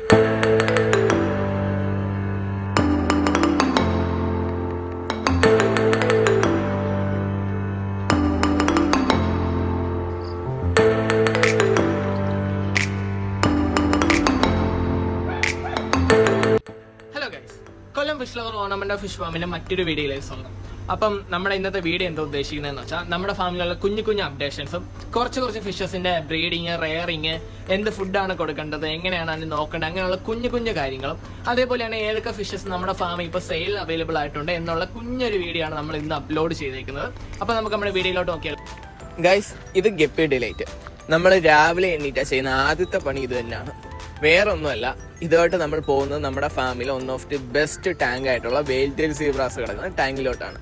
കൊല്ലം fish lover ornament fish ഫാമിന്റെ മറ്റൊരു വീഡിയോയിലേക്ക് സ്വാഗതം. അപ്പം നമ്മുടെ ഇന്നത്തെ വീഡിയോ എന്താ ഉദ്ദേശിക്കുന്നതെന്ന് വെച്ചാൽ നമ്മുടെ ഫാമിലുള്ള കുഞ്ഞു കുഞ്ഞു അപ്ഡേഷൻസും കുറച്ച് ഫിഷസിന്റെ ബ്രീഡിങ്, റെയറിങ്, എന്ത് ഫുഡാണ് കൊടുക്കേണ്ടത്, എങ്ങനെയാണ് അതിന് നോക്കേണ്ടത്, അങ്ങനെയുള്ള കുഞ്ഞു കുഞ്ഞു കാര്യങ്ങളും അതേപോലെയാണ് ഏതൊക്കെ ഫിഷസ് നമ്മുടെ ഫാമിൽ ഇപ്പോൾ സെയിൽ അവൈലബിൾ ആയിട്ടുണ്ട് എന്നുള്ള കുഞ്ഞൊരു വീഡിയോ ആണ് നമ്മൾ ഇന്ന് അപ്ലോഡ് ചെയ്തേക്കുന്നത്. അപ്പോൾ നമുക്ക് നമ്മുടെ വീഡിയോയിലോട്ട് നോക്കിയാൽ ഗൈസ്, ഇത് ഗപ്പി ഡിലൈറ്റ്. നമ്മൾ രാവിലെ എണ്ണീറ്റാ ചെയ്യുന്ന ആദ്യത്തെ പണി ഇത് തന്നെയാണ്. വേറെ ഒന്നുമല്ല, ഇതുമായിട്ട് നമ്മൾ പോകുന്നത് നമ്മുടെ ഫാമിലെ one of the best tank ആയിട്ടുള്ള വെയിൽ ടെയിൽ സീബ്രാസ് കിടക്കുന്ന ടാങ്കിലോട്ടാണ്.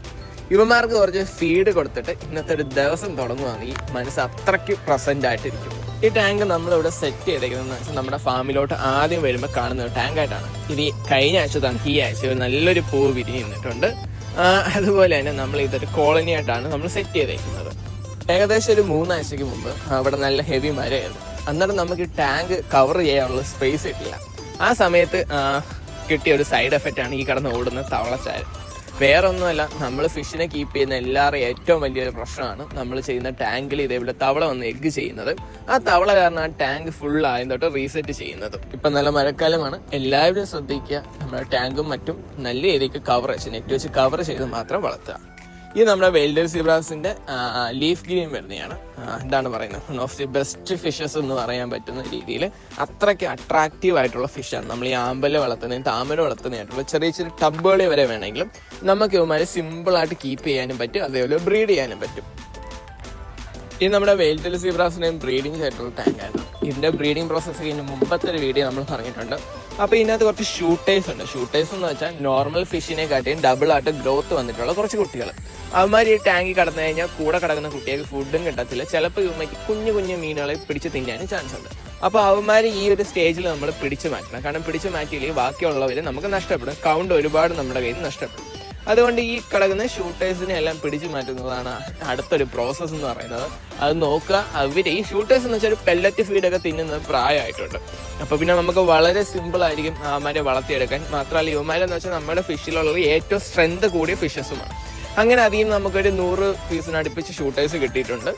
ഇവന്മാർക്ക് കുറച്ച് ഫീഡ് കൊടുത്തിട്ട് ഇന്നത്തെ ഒരു ദിവസം തുടങ്ങുവാണെങ്കിൽ മനസ്സ് അത്രയ്ക്ക് പ്രസന്റ് ആയിട്ടിരിക്കും. ഈ ടാങ്ക് നമ്മളിവിടെ സെറ്റ് ചെയ്തേക്കുന്നതെന്ന് വെച്ചാൽ നമ്മുടെ ഫാമിലോട്ട് ആദ്യം വരുമ്പോൾ കാണുന്ന ഒരു ടാങ്കായിട്ടാണ്. ഇത് കഴിഞ്ഞ ആഴ്ചത്താണ്, ഈ ആഴ്ച നല്ലൊരു പൂ വിരിഞ്ഞിട്ടുണ്ട്. അതുപോലെ തന്നെ നമ്മൾ ഇതൊരു കോളനി ആയിട്ടാണ് നമ്മൾ സെറ്റ് ചെയ്തേക്കുന്നത്. ഏകദേശം ഒരു 3 ആഴ്ചക്ക് മുമ്പ് അവിടെ നല്ല ഹെവി മരമായിരുന്നു. അന്നേരം നമുക്ക് ടാങ്ക് കവർ ചെയ്യാനുള്ള സ്പേസ് കിട്ടില്ല. ആ സമയത്ത് കിട്ടിയ ഒരു സൈഡ് എഫക്റ്റ് ആണ് ഈ കിടന്ന് ഓടുന്ന തവളച്ചാര്. വേറെ ഒന്നുമല്ല, നമ്മൾ ഫിഷിനെ കീപ്പ് ചെയ്യുന്ന എല്ലാവരുടെയും ഏറ്റവും വലിയൊരു പ്രശ്നമാണ് നമ്മൾ ചെയ്യുന്ന ടാങ്കിൽ ഇതേപോലെ തവള വന്ന് എഗ്ഗ് ചെയ്യുന്നത്. ആ തവള കാരണം ആ ടാങ്ക് ഫുൾ ആയും തൊട്ട് റീസെറ്റ് ചെയ്യുന്നത്. ഇപ്പം നല്ല മഴക്കാലമാണ്, എല്ലാവരും ശ്രദ്ധിക്കുക. നമ്മുടെ ടാങ്കും മറ്റും നല്ല രീതിക്ക് നെറ്റ് വെച്ച് കവർ ചെയ്ത് മാത്രം വളർത്തുക. ഇത് നമ്മുടെ വെയിൽ ടെയിൽ സീബ്രാസിന്റെ ലീഫ് ഗ്രീൻ വരുന്നതാണ്. എന്താണ് പറയുന്നത്, one of the best fishes എന്ന് പറയാൻ പറ്റുന്ന രീതിയിൽ അത്രയ്ക്ക് അട്രാക്റ്റീവ് ആയിട്ടുള്ള ഫിഷാണ്. നമ്മൾ ഈ ആമ്പല് വളർത്തുന്നതും താമര വളർത്തുന്നതായിട്ടുള്ള ചെറിയ ടബുകൾ വരെ വേണമെങ്കിലും നമുക്ക് ഇവന്മാരെ സിമ്പിളായിട്ട് കീപ്പ് ചെയ്യാനും പറ്റും, അതേപോലെ ബ്രീഡ് ചെയ്യാനും പറ്റും. ഇത് നമ്മുടെ വെയിൽ ടെയിൽ സീബ്രാസിന്റെയും ബ്രീഡിംഗ് ആയിട്ടുള്ള ടാങ്കായിരുന്നു. ഇതിന്റെ ബ്രീഡിംഗ് പ്രോസസ്സ് കഴിഞ്ഞ മുമ്പത്തെ ഒരു വീഡിയോ നമ്മൾ പറഞ്ഞിട്ടുണ്ട്. അപ്പോൾ ഇതിനകത്ത് കുറച്ച് ഷൂട്ടേഴ്സ് ഉണ്ട്. ഷൂട്ടേഴ്സ് എന്ന് വെച്ചാൽ നോർമൽ ഫിഷിനെ കാട്ടിയും ഡബിൾ ആയിട്ട് ഗ്രോത്ത് വന്നിട്ടുള്ള കുറച്ച് കുട്ടികൾ. അവന്മാർ ഈ ടാങ്കിൽ കടന്നു കഴിഞ്ഞാൽ കൂടെ കിടക്കുന്ന കുട്ടികൾക്ക് ഫുഡും കിട്ടത്തില്ല. ചിലപ്പോൾ ഇവന്മാർക്ക് കുഞ്ഞു കുഞ്ഞു മീനുകളെ പിടിച്ച് തിന്നാനും ചാൻസ് ഉണ്ട്. അപ്പോൾ അവന്മാർ ഈ ഒരു സ്റ്റേജിൽ നമ്മൾ പിടിച്ചു മാറ്റണം. കാരണം പിടിച്ചു മാറ്റിയില്ലെങ്കിൽ ബാക്കിയുള്ളവർ നമുക്ക് നഷ്ടപ്പെടും, കൗണ്ട് ഒരുപാട് നമ്മുടെ കയ്യിൽ നിന്ന് നഷ്ടപ്പെടും. അതുകൊണ്ട് ഈ കിടക്കുന്ന ഷൂട്ടേഴ്സിനെ എല്ലാം പിടിച്ചു മാറ്റുന്നതാണ് അടുത്തൊരു പ്രോസസ്സ് എന്ന് പറയുന്നത്. അത് നോക്കുക. അവർ ഈ ഷൂട്ടേഴ്സ് എന്ന് വെച്ചാൽ ഒരു പെല്ലറ്റ് ഫീഡൊക്കെ തിന്നുന്നത് പ്രായമായിട്ടുണ്ട്. അപ്പോൾ പിന്നെ നമുക്ക് വളരെ സിമ്പിൾ ആയിരിക്കും അവന്മാരെ വളർത്തിയെടുക്കാൻ. മാത്രമല്ല ഇവന്മാരെന്ന് വെച്ചാൽ നമ്മുടെ ഫിഷിലുള്ള ഏറ്റവും സ്ട്രെങ്ത് കൂടിയ ഫിഷസുമാണ്. അങ്ങനെ അധികം നമുക്കൊരു 100 പീസിനടുപ്പിച്ച് ഷൂട്ടേഴ്സ് കിട്ടിയിട്ടുണ്ട്.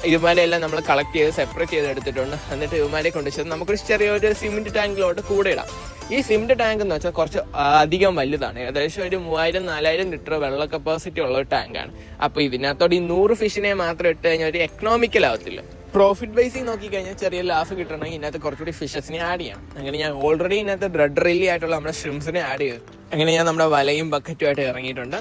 ഇവന്മാരെല്ലാം നമ്മൾ കളക്ട് ചെയ്ത് സെപ്പറേറ്റ് ചെയ്ത് എടുത്തിട്ടുണ്ട്. എന്നിട്ട് ഇവന്മാരെ കൊണ്ടുവച്ചത് നമുക്കൊരു ചെറിയൊരു സിമെന്റ് ടാങ്കിലോട്ട് കൂടെ ഇടാം. ഈ സിമെന്റ് ടാങ്ക് എന്ന് വെച്ചാൽ കുറച്ച് അധികം വലുതാണ്. ഏകദേശം ഒരു 3000-4000 ലിറ്റർ വെള്ള കപ്പാസിറ്റി ഉള്ള ഒരു ടാങ്കാണ്. അപ്പൊ ഇതിനകത്തോട് ഈ 100 ഫിഷിനെ മാത്രം ഇട്ട് കഴിഞ്ഞാൽ ഒരു എക്കണോമിക്കൽ ആവത്തില്ല. പ്രോഫിറ്റ് ബേസിൽ നോക്കിക്കഴിഞ്ഞാൽ ചെറിയ ലാഭം കിട്ടണമെങ്കിൽ ഇതിനകത്ത് കുറച്ചുകൂടി ഫിഷസിനെ ആഡ് ചെയ്യണം. അങ്ങനെ ഞാൻ ഓൾറെഡി ഇതിനകത്ത് റെഡ് റില്ലി ആയിട്ടുള്ള നമ്മുടെ ഷ്രിംസിനെ ആഡ് ചെയ്തു. അങ്ങനെ ഞാൻ നമ്മുടെ വലയും ബക്കറ്റുമായിട്ട് ഇറങ്ങിയിട്ടുണ്ട്.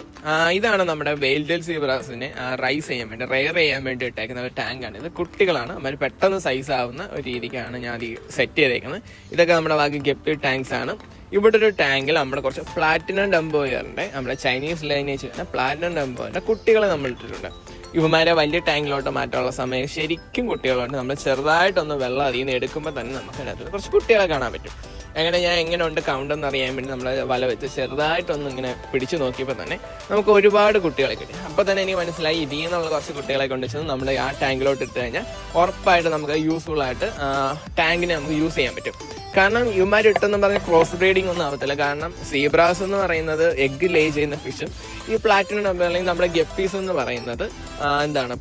ഇതാണ് നമ്മുടെ വെയിൽ ടെയിൽ സീബ്രാസിനെ റൈസ് ചെയ്യാൻ വേണ്ടി, റെയർ ചെയ്യാൻ വേണ്ടി ഇട്ടേക്കുന്ന ഒരു ടാങ്കാണ്. ഇത് കുട്ടികളാണ്, അവർ പെട്ടെന്ന് സൈസ് ആവുന്ന ഒരു രീതിക്കാണ് ഞാൻ സെറ്റ് ചെയ്തേക്കുന്നത്. ഇതൊക്കെ നമ്മുടെ ബാക്കി ഗപ്പി ടാങ്ക്സ് ആണ്. ഇവിടെ ഒരു ടാങ്കിൽ നമ്മുടെ കുറച്ച് പ്ലാറ്റിനം ഡംബോയറിന്റെ, നമ്മുടെ ചൈനീസ് ലൈനേജ് വരുന്ന പ്ലാറ്റിനം ഡംബോയറിന്റെ കുട്ടികളെ നമ്മൾ ഇട്ടിട്ടുണ്ട്. ഇവന്മാരെ വലിയ ടാങ്കിലോട്ട് മാറ്റാനുള്ള സമയം ശരിക്കും കുട്ടികളുണ്ട്. നമ്മൾ ചെറുതായിട്ടൊന്ന് വെള്ളം അതിൽ നിന്ന് എടുക്കുമ്പോൾ തന്നെ നമുക്ക് അതിനകത്ത് കുറച്ച് കുട്ടികളെ കാണാൻ പറ്റും. അങ്ങനെ ഞാൻ എങ്ങനെ ഉണ്ട് കൗണ്ട് എന്ന് അറിയാൻ വേണ്ടി നമ്മൾ വല വെച്ച് ചെറുതായിട്ടൊന്ന് ഇങ്ങനെ പിടിച്ചു നോക്കിയപ്പോൾ തന്നെ നമുക്ക് ഒരുപാട് കുട്ടികളെ കിട്ടി. അപ്പോൾ തന്നെ എനിക്ക് മനസ്സിലായി ഇതിൽ നിന്നുള്ള കുറച്ച് കുട്ടികളെ കൊണ്ടുവച്ചത് നമ്മൾ ആ ടാങ്കിലോട്ട് ഇട്ട് കഴിഞ്ഞാൽ ഉറപ്പായിട്ട് നമുക്ക് യൂസ്ഫുൾ ആയിട്ട് ടാങ്കിനെ നമുക്ക് യൂസ് ചെയ്യാൻ പറ്റും. കാരണം ഇവന്മാർ ഇട്ടെന്ന് പറഞ്ഞ ക്രോസ് ബ്രീഡിംഗ് ഒന്നും ആവത്തില്ല. കാരണം സീബ്രാസ് എന്ന് പറയുന്നത് എഗ് ലേ ചെയ്യുന്ന ഫിഷും ഈ പ്ലാറ്റിനം അല്ലെങ്കിൽ നമ്മുടെ ഗപ്പീസ് എന്ന് പറയുന്നത്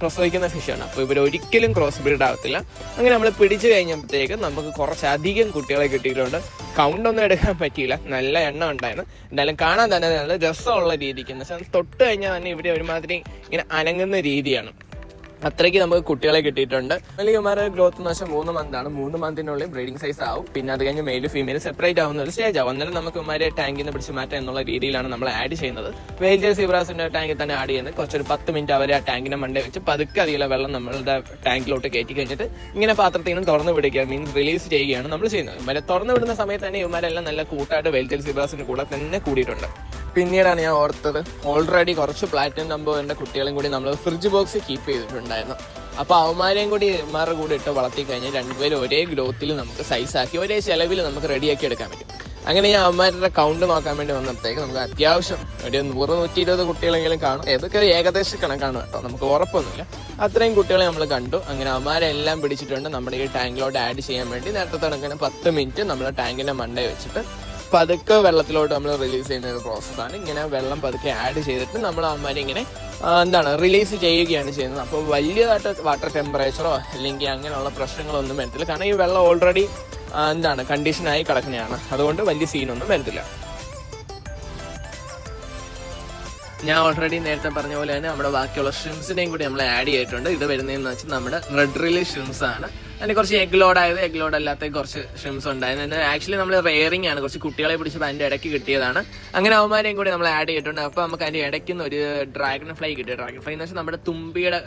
പ്രസവിക്കുന്ന ഫിഷാണ്. അപ്പോൾ ഇവർ ഒരിക്കലും ക്രോസ് ബ്രീഡ് ആവത്തില്ല. അങ്ങനെ നമ്മൾ പിടിച്ചു കഴിഞ്ഞപ്പോഴത്തേക്ക് നമുക്ക് കുറച്ചധികം കുട്ടികളെ കിട്ടിയിട്ടുണ്ട്. കൗണ്ട് ഒന്നും എടുക്കാൻ പറ്റിയില്ല, നല്ല എണ്ണം ഉണ്ടായിരുന്നു. എന്തായാലും കാണാൻ തന്നെ നല്ല രസമുള്ള രീതിക്ക്, എന്ന് വെച്ചാൽ തൊട്ട് കഴിഞ്ഞാൽ തന്നെ ഇവിടെ ഒരുമാതിരി ഇങ്ങനെ അനങ്ങുന്ന രീതിയാണ്. അത്രയ്ക്ക് നമുക്ക് കുട്ടികളെ കിട്ടിയിട്ടുണ്ട്. അല്ലെങ്കിൽ ഇവന്മാരുടെ ഗ്രോത്ത് എന്ന് വെച്ചാൽ 3 മന്താണ്. 3 മന്തിനുള്ളിൽ ബ്രീഡിംഗ് സൈസ് ആവും. പിന്നെ അത് കഴിഞ്ഞ് മെയിൽ ഫീമെയിൽ സെപ്പറേറ്റ് ആവുന്ന ഒരു സ്റ്റേജ് ആവും. അന്നേരം നമുക്ക് ഇവന്മാരെ ടാങ്കിൽ നിന്ന് പിടിച്ച് മാറ്റാം എന്നുള്ള രീതിയിലാണ് നമ്മൾ ആഡ് ചെയ്യുന്നത്. വെയിൽ ടെയിൽ സീബ്രാസിന്റെ ടാങ്കിൽ തന്നെ ആഡ് ചെയ്യുന്നത്. കുറച്ചൊരു 10 മിനിറ്റ് അവരെ ആ ടാങ്കിനെ മണ്ടേ വെച്ച് പതുക്കെ അതിലെ വെള്ളം നമ്മളുടെ ടാങ്കിലോട്ട് കയറ്റി കഴിഞ്ഞിട്ട് ഇങ്ങനെ പാത്രത്തിൽ നിന്ന് തുറന്നു വിടുക, മീൻസ് റിലീസ് ചെയ്യുകയാണ് നമ്മൾ ചെയ്യുന്നത്. ഇവരെ തുറന്നു വിടുന്ന സമയത്ത് തന്നെ ഇവന്മാരെല്ലാം നല്ല കൂട്ടായിട്ട് വെയിൽ ടെയിൽ സീബ്രാസിന്റെ കൂടെ തന്നെ കൂടിയിട്ടുണ്ട്. പിന്നീടാണ് ഞാൻ ഓർത്തത്, ഓൾറെഡി കുറച്ച് പ്ലാറ്റിനം നമ്പറിന്റെ കുട്ടികളും കൂടി നമ്മൾ ഫ്രിഡ്ജ് ബോക്സിൽ കീപ്പ് ചെയ്തിട്ടുണ്ടായിരുന്നു. അപ്പോൾ അവന്മാരെയും കൂടി ഇവന്മാരുടെ കൂടെ ഇട്ട് വളർത്തി കഴിഞ്ഞാൽ രണ്ടുപേരും ഒരേ ഗ്രോത്തിൽ നമുക്ക് സൈസാക്കി ഒരേ ചെലവിൽ നമുക്ക് റെഡിയാക്കി എടുക്കാൻ പറ്റും. അങ്ങനെ ഈ അവന്മാരുടെ കൗണ്ട് നോക്കാൻ വേണ്ടി വന്നപ്പോഴത്തേക്ക് നമുക്ക് അത്യാവശ്യം ഒരു 100-120 കുട്ടികളെങ്കിലും കാണും. ഏതൊക്കെ ഏകദേശം കണക്കാണ് കേട്ടോ, നമുക്ക് ഉറപ്പൊന്നുമില്ല. അത്രയും കുട്ടികളെ നമ്മൾ കണ്ടു. അങ്ങനെ അവന്മാരെല്ലാം പിടിച്ചിട്ടുണ്ട് നമ്മുടെ ഈ ടാങ്കിലോട്ട് ആഡ് ചെയ്യാൻ വേണ്ടി. നേരത്തെ കണക്കിന് 10 മിനിറ്റ് നമ്മൾ ടാങ്കിന്റെ മണ്ടയിൽ വെച്ചിട്ട് പതുക്കെ വെള്ളത്തിലോട്ട് നമ്മൾ റിലീസ് ചെയ്യുന്ന ഒരു പ്രോസസ്സാണ്. ഇങ്ങനെ വെള്ളം പതുക്കെ ആഡ് ചെയ്തിട്ട് നമ്മൾ അവന്മാരെ ഇങ്ങനെ റിലീസ് ചെയ്യുകയാണ് ചെയ്യുന്നത്. അപ്പോൾ വലിയതായിട്ട് വാട്ടർ ടെമ്പറേച്ചറോ അല്ലെങ്കിൽ അങ്ങനെയുള്ള പ്രശ്നങ്ങളൊന്നും വരത്തില്ല. കാരണം ഈ വെള്ളം ഓൾറെഡി കണ്ടീഷനായി കിടക്കുന്നതാണ്. അതുകൊണ്ട് വലിയ സീനൊന്നും വരത്തില്ല. ഞാൻ ഓൾറെഡി നേരത്തെ പറഞ്ഞ പോലെ തന്നെ നമ്മുടെ ബാക്കിയുള്ള ഷ്രിംസിനെയും കൂടി നമ്മൾ ആഡ് ചെയ്തിട്ടുണ്ട്. ഇത് വരുന്നതെന്ന് വെച്ചാൽ നമ്മുടെ റെഡ് റിലീസ് ഷ്രിംസ് ആണ്. അതിന് കുറച്ച് എഗ് ലോഡ് അല്ലാത്ത കുറച്ച് ഷ്രിംസ് ഉണ്ടായിരുന്നു. ആക്ച്വലി നമ്മൾ റെയറിംഗ് ആണ്, കുറച്ച് കുട്ടികളെ പിടിച്ച് അതിന്റെ ഇടയ്ക്ക് കിട്ടിയതാണ്. അങ്ങനെ അവന്മാരെയും കൂടി നമ്മൾ ആഡ് ചെയ്തിട്ടുണ്ട്. അപ്പൊ നമുക്ക് അതിന്റെ ഇടയ്ക്ക് നിന്ന് ഒരു ഡ്രാഗൺ ഫ്ലൈ കിട്ടി. ഡ്രാഗൺ ഫ്ലൈ എന്ന് വെച്ചാൽ നമ്മുടെ തുമ്പിയുടെ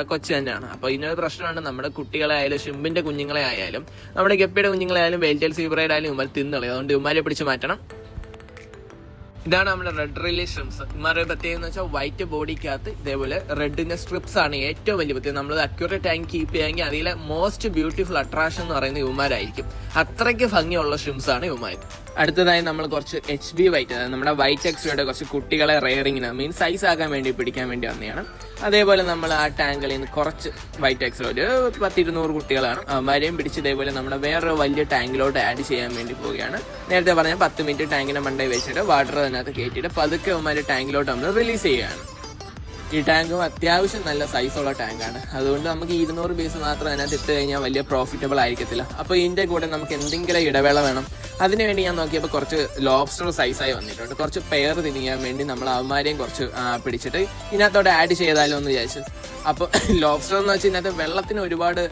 കൊച്ചു തന്നെയാണ്. അപ്പൊ ഇതിനൊരു പ്രശ്നമാണ്, നമ്മുടെ കുട്ടികളെ ആയാലും ഷിമ്പിന്റെ കുഞ്ഞുങ്ങളെ ആയാലും നമ്മുടെ ഗപ്പിയുടെ കുഞ്ഞുങ്ങളെ ആയാലും വെയിൽറ്റെയിൽ സീബ്രയുടെ ആയാലും ഇവന്മാർ തിന്നളയും. അതുകൊണ്ട് ഇവന്മാരെ പിടിച്ച് മാറ്റണം. ഇതാണ് നമ്മുടെ റെഡ് റിലീസ് ഷ്രിംസ്. ഇമാരുടെ പ്രത്യേകത എന്ന് വെച്ചാൽ വൈറ്റ് ബോഡിക്കകത്ത് ഇതേപോലെ റെഡിന്റെ സ്ട്രിപ്സ് ആണ് ഏറ്റവും വലിയ പ്രത്യേകത. നമ്മൾ അക്യൂറേറ്റ് ആയി കീപ്പ് ചെയ്യാമെങ്കിൽ അതിലെ മോസ്റ്റ് ബ്യൂട്ടിഫുൾ അട്രാക്ഷൻ എന്ന് പറയുന്നത് ഇവന്മാരായിരിക്കും. അത്രയ്ക്ക് ഭംഗിയുള്ള ഷ്രിംസ് ആണ് ഇവന്മാർ. അടുത്തതായി നമ്മൾ കുറച്ച് HB വൈറ്റ്, അതായത് നമ്മുടെ വൈറ്റ് എക്സ്ട്രയുടെ കുറച്ച് കുട്ടികളെ റെയറിങ്ങിന് സൈസ് ആക്കാൻ വേണ്ടി പിടിക്കാൻ വേണ്ടി വന്നതാണ്. അതേപോലെ നമ്മൾ ആ ടാങ്കിൽ നിന്ന് കുറച്ച് വൈറ്റ് എക്സ്ട്ര ഒരു 100-200 കുട്ടികളാണ്. അവന്മാരെയും പിടിച്ച് ഇതേപോലെ നമ്മുടെ വേറൊരു വലിയ ടാങ്കിലോട്ട് ആഡ് ചെയ്യാൻ വേണ്ടി പോവുകയാണ്. നേരത്തെ പറഞ്ഞ 10 മിനിറ്റ് ടാങ്കിന്റെ മണ്ടയിൽ വെച്ചിട്ട് വാട്ടർ അതിനകത്ത് കയറ്റിയിട്ട് പതുക്കെ അവന്മാരെ ടാങ്കിലോട്ട് നമ്മൾ റിലീസ് ചെയ്യുകയാണ്. ഈ ടാങ്കും അത്യാവശ്യം നല്ല സൈസുള്ള ടാങ്കാണ്. അതുകൊണ്ട് നമുക്ക് 200 പീസ് മാത്രം അതിനകത്ത് ഇട്ട് കഴിഞ്ഞാൽ വലിയ പ്രോഫിറ്റബിൾ ആയിരിക്കത്തില്ല. അപ്പോൾ ഇതിന്റെ കൂടെ നമുക്ക് എന്തെങ്കിലും ഇടവേള വേണം. അതിനുവേണ്ടി ഞാൻ നോക്കിയപ്പോൾ കുറച്ച് ലോബ്സ്റ്റർ സൈസായി വന്നിട്ടുണ്ട്. കുറച്ച് പെയർ തിരിയാൻ വേണ്ടി നമ്മൾ അവന്മാരെയും കുറച്ച് പിടിച്ചിട്ട് ഇതിനകത്തോടെ ആഡ് ചെയ്താലോ എന്ന് വിചാരിച്ചു. അപ്പോൾ ലോബ്സ്റ്റർ എന്ന് വെച്ചാൽ ഇതിനകത്ത് വെള്ളത്തിന് ഒരുപാട്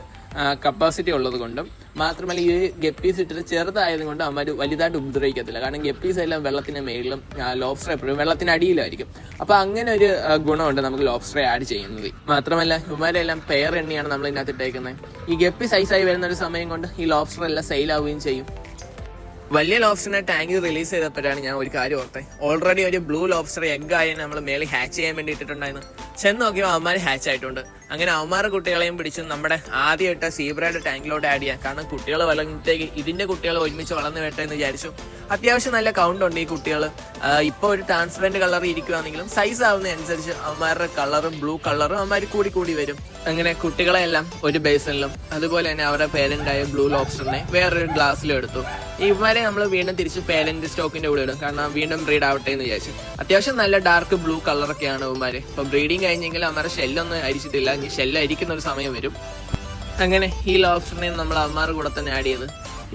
കപ്പാസിറ്റി ഉള്ളത് കൊണ്ടും മാത്രമല്ല ഈ ഗപ്പീസ് ഇട്ടിട്ട് ചെറുതായത് കൊണ്ട് അവന്മാർ വലുതായിട്ട് ഉപദ്രവിക്കത്തില്ല. കാരണം ഗപ്പീസ് എല്ലാം വെള്ളത്തിന്റെ മേളിലും ലോബ്സ്റ്റർ എപ്പോഴും വെള്ളത്തിന് അടിയിലായിരിക്കും. അപ്പൊ അങ്ങനെ ഒരു ഗുണമുണ്ട് നമുക്ക് ലോബ്സ്റ്ററെ ആഡ് ചെയ്യുന്നത്. മാത്രമല്ല ഇവന്മാരെല്ലാം പെയർ എണ്ണിയാണ് നമ്മൾ ഇതിനകത്ത് ഇട്ടേക്കുന്നത്. ഈ ഗപ്പി സൈസായി വരുന്ന ഒരു സമയം കൊണ്ട് ഈ ലോബ്സ്റ്റർ എല്ലാം സെയിൽ ആവുകയും ചെയ്യും. വലിയ ലോബ്സ്റ്ററിനെ ടാങ്കിൽ റിലീസ് ചെയ്തപ്പോഴാണ് ഞാൻ ഒരു കാര്യം ഓർത്തത്. ഓൾറെഡി ഒരു ബ്ലൂ ലോബ്സ്റ്റർ എഗ് ആയി നമ്മൾ മേളിൽ ഹാച്ച് ചെയ്യാൻ വേണ്ടി ഇട്ടിട്ടുണ്ടായിരുന്നു. ചെന്ന് നോക്കിയപ്പോൾ അവന്മാർ ഹാച്ച് ആയിട്ടുണ്ട്. അങ്ങനെ അവന്മാരുടെ കുട്ടികളെയും പിടിച്ച് നമ്മുടെ ആദ്യം ഇട്ട സീബ്രയുടെ ടാങ്കിലോട്ട് ആഡ് ചെയ്യാം. കാരണം കുട്ടികൾ വളർന്നത്തേക്ക് ഇതിന്റെ കുട്ടികൾ ഒരുമിച്ച് വളർന്നു വേട്ടെ എന്ന് വിചാരിച്ചു. അത്യാവശ്യം നല്ല കൗണ്ട് ഉണ്ട് ഈ കുട്ടികൾ. ഇപ്പോൾ ഒരു ട്രാൻസ്പെറന്റ് കളർ ഇരിക്കുകയാണെങ്കിലും സൈസ് ആവുന്നതനുസരിച്ച് അവന്മാരുടെ കളറും ബ്ലൂ കളറും അവന്മാർ കൂടി വരും. അങ്ങനെ കുട്ടികളെല്ലാം ഒരു ബേസിനിലും അതുപോലെ തന്നെ അവരുടെ പേരന്റായ ബ്ലൂ ലോബ്സ്റ്ററിനെ വേറൊരു ഗ്ലാസ്സിലും എടുത്തു. ഇവരെ നമ്മൾ വീണ്ടും തിരിച്ച് പേരന്റ് സ്റ്റോക്കിന്റെ കൂടെ ഇടും. കാരണം വീണ്ടും ബ്രീഡ് ആവട്ടെ എന്ന് വിചാരിച്ചു. അത്യാവശ്യം നല്ല ഡാർക്ക് ബ്ലൂ കളറൊക്കെയാണ് ഇവന്മാര്. ഇപ്പൊ ബ്രീഡിങ് കഴിഞ്ഞെങ്കിൽ അവന്മാരുടെ ഷെല്ലൊന്നും അരിച്ചിട്ടില്ല. ഇനി ഷെല്ല് അരിക്കുന്ന ഒരു സമയം വരും. അങ്ങനെ ഈ ലോബ്സ്റ്ററിനെ നമ്മൾ അവന്മാരുടെ കൂടെ തന്നെ ആഡ് ചെയ്ത്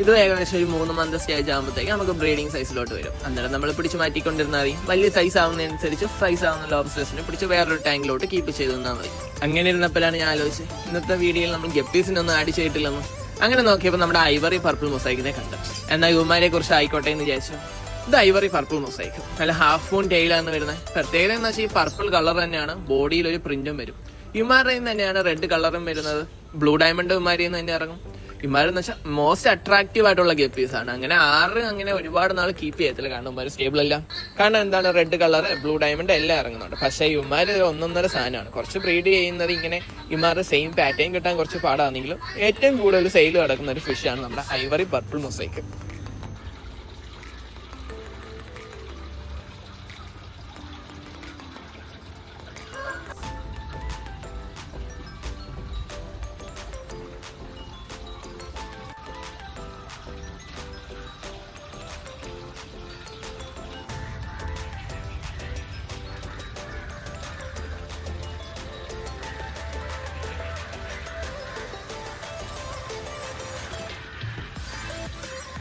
ഇത് ഏകദേശം ഒരു 3 മന്ത് സ്റ്റേജ് ആകുമ്പോഴത്തേക്ക് നമുക്ക് ബ്രീഡിംഗ് സൈസിലോട്ട് വരും. അന്നേരം നമ്മൾ പിടിച്ച് മാറ്റിക്കൊണ്ടിരുന്നാൽ മതി. വലിയ സൈസ് ആവുന്നതനുസരിച്ച് സൈസ് ആവുന്ന ലോബ്സ്റ്റേഴ്സിനെ പിടിച്ച് വേറൊരു ടാങ്കിലോട്ട് കീപ്പ് ചെയ്ത് തന്നാൽ മതി. അങ്ങനെ ഇരുന്നപ്പോഴാണ് ഞാൻ ആലോചിച്ചത് ഇന്നത്തെ വീഡിയോയിൽ നമ്മൾ ഗപ്പീസിനൊന്നും ആഡ് ചെയ്തിട്ടില്ലെന്ന്. അങ്ങനെ നോക്കിയപ്പോൾ നമ്മുടെ ഐവറി പർപ്പിൾ മൊസൈക്കിനെ കണ്ടു. എന്നാൽ ഇവന്മാരെ കുറിച്ച് ആയിക്കോട്ടെ എന്ന് വിചാരിച്ചു. ഇത് ഐവറി പർപ്പിൾ മൊസൈക്ക്, നല്ല ഹാഫ് മൂൺ ടെയിലാണ് വരുന്നത്. പ്രത്യേകത എന്ന് വെച്ചാൽ ഈ പർപ്പിൾ കളർ തന്നെയാണ് ബോഡിയിൽ ഒരു പ്രിന്റും വരും. ഇമാരുടെ തന്നെയാണ് റെഡ് കളറും വരുന്നത്. ബ്ലൂ ഡയമണ്ട് ഇമാരിൽ നിന്ന് തന്നെ ഇറങ്ങും. ഇമാരെന്ന് വെച്ചാൽ മോസ്റ്റ് അട്രാക്റ്റീവ് ആയിട്ടുള്ള ഗപ്പീസ് ആണ്. അങ്ങനെ ഒരുപാട് നാൾ കീപ്പ് ചെയ്യത്തില്ല. കാരണം ഇമാര് സ്റ്റേബിൾ അല്ല. കാരണം എന്താണ് റെഡ് കളർ ബ്ലൂ ഡയമണ്ട് എല്ലാം ഇറങ്ങുന്നുണ്ട്. പക്ഷേ ഇമാര് ഒന്നൊന്നര സാധനമാണ്. കുറച്ച് ബ്രീഡ് ചെയ്യുന്നത് ഇങ്ങനെ ഇമാരുടെ സെയിം പാറ്റേൺ കിട്ടാൻ കുറച്ച് പാടാണെങ്കിലും ഏറ്റവും കൂടുതൽ സെയിൽ നടക്കുന്ന ഒരു ഫിഷാണ് നമ്മുടെ ഐവറി പർപ്പിൾ മൊസൈക്ക്.